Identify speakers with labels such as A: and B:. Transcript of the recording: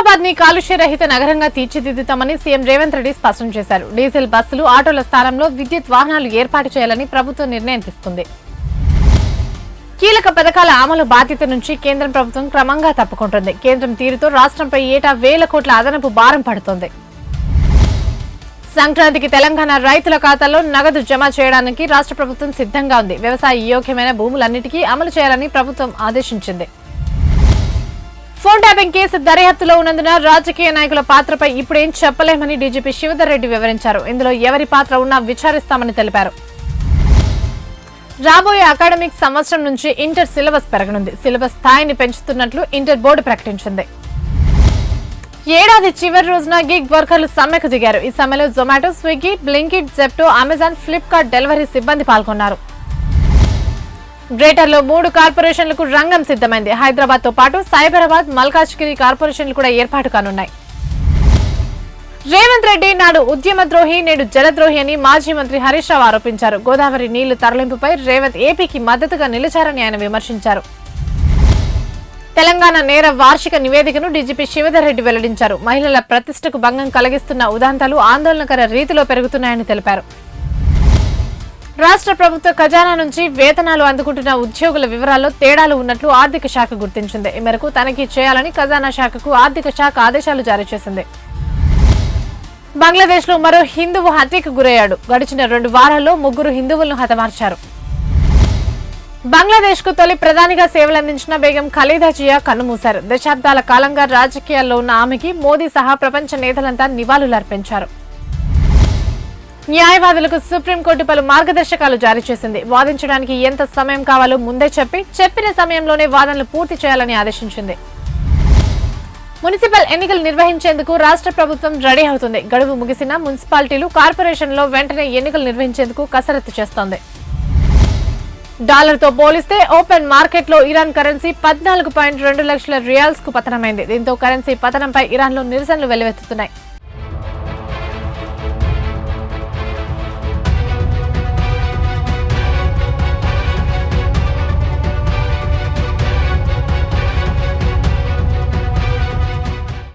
A: హైదరాబాద్ ని కాలుష్య రహిత నగరంగా తీర్చిదిద్దుతామని సీఎం రేవంత్ రెడ్డి స్పష్టం చేశారు. డీజిల్ బస్సులు, ఆటోల స్థానంలో విద్యుత్ వాహనాలు ఏర్పాటు చేయాలని ప్రభుత్వం నిర్ణయం తీసుకుంది. కీలక పథకాల అమలు బాధ్యత నుంచి కేంద్రం ప్రభుత్వం క్రమంగా తప్పుకుంటుంది. కేంద్రం తీరుతో రాష్ట్రంపై ఏటా వేల కోట్ల అదనపు భారం పడుతోంది. సంక్రాంతికి తెలంగాణ రైతుల ఖాతాల్లో నగదు జమ చేయడానికి రాష్ట్ర ప్రభుత్వం సిద్ధంగా ఉంది. వ్యవసాయ యోగ్యమైన భూములన్నిటికీ అమలు చేయాలని ప్రభుత్వం ఆదేశించింది. ఫోన్ ట్యాపింగ్ కేసు దర్యాప్తులో ఉన్నందున రాజకీయ నాయకుల పాత్రపై ఇప్పుడేం చెప్పలేమని డీజీపీ శివధర్ రెడ్డి వివరించారు. ఇందులో ఎవరి పాత్ర ఉన్నా విచారిస్తామని తెలిపారు. రాబోయే అకాడమిక్ సంవత్సరం నుంచి ఇంటర్ సిలబస్ పెరగనుంది. సిలబస్ స్థాయిని పెంచుతున్నట్లు ఇంటర్ బోర్డు ప్రకటించింది. ఏడాది చివరి రోజున గిగ్ వర్కర్లు సమ్మెకు దిగారు. ఈ సమ్మెలో Zomato, Swiggy, Blinkit, Zepto, Amazon, Flipkart delivery సిబ్బంది పాల్గొన్నారు. గ్రేటర్ లో 3 కార్పొరేషన్లకు రంగం సిద్ధమైంది. హైదరాబాద్ తో పాటు సైబరాబాద్, మల్కాజ్గిరి కార్పొరేషన్లు కూడా ఏర్పాటు కానున్నాయి. రేవంత్ రెడ్డి నాడు ఉద్యమ ద్రోహి, నేడు జలద్రోహి అని మాజీ మంత్రి హరీష్ రావు ఆరోపించారు. గోదావరి నీళ్లు తరలింపుపై రేవంత్ ఏపీకి మద్దతుగా నిలిచారని ఆయన విమర్శించారు. తెలంగాణ నేర వార్షిక నివేదికను డీజీపీ శివధర్ రెడ్డి వెల్లడించారు. మహిళల ప్రతిష్టకు భంగం కలిగిస్తున్న ఉదంతాలు ఆందోళనకర రీతిలో పెరుగుతున్నాయని తెలిపారు. రాష్ట్ర ప్రభుత్వ ఖజానా నుంచి వేతనాలు అందుకుంటున్న ఉద్యోగుల వివరాల్లో తేడాలు ఉన్నట్లు ఆర్థిక శాఖ గుర్తించింది. ఈ మేరకు తనిఖీ చేయాలని ఖజానా శాఖకు ఆర్థిక శాఖ ఆదేశాలు జారీ చేసింది. బంగ్లాదేశ్ లో మరో హిందువు హత్యకు గురయ్యాడు. గడిచిన 2 వారాల్లో 3 హిందువులను హతమార్చారు. బంగ్లాదేశ్ కు తొలి ప్రధానిగా సేవలందించిన బేగం ఖలీదా జియా కన్నుమూశారు. దశాబ్దాల కాలంగా రాజకీయాల్లో ఉన్న ఆమెకి మోదీ సహా ప్రపంచ నేతలంతా నివాళులర్పించారు. న్యాయవాదులకు సుప్రీంకోర్టు పలు మార్గదర్శకాలు జారీ చేసింది. వాదించడానికి ఎంత సమయం కావాలో ముందే చెప్పిన సమయంలోనే వాదనలు పూర్తి చేయాలని ఆదేశించింది. మున్సిపల్ ఎన్నికలు నిర్వహించేందుకు రాష్ట్ర ప్రభుత్వం రెడీ అవుతుంది. గడువు ముగిసిన మున్సిపాలిటీలు, కార్పొరేషన్లో వెంటనే ఎన్నికలు నిర్వహించేందుకు కసరత్తు చేస్తోంది. డాలర్తో పోలిస్తే ఓపెన్ మార్కెట్లో ఇరాన్ కరెన్సీ 14.2 లక్షల రియాల్స్ కు పతనమైంది. దీంతో కరెన్సీ పతనంపై ఇరాన్లో నిరసనలు వెల్లువెత్తుతున్నాయి.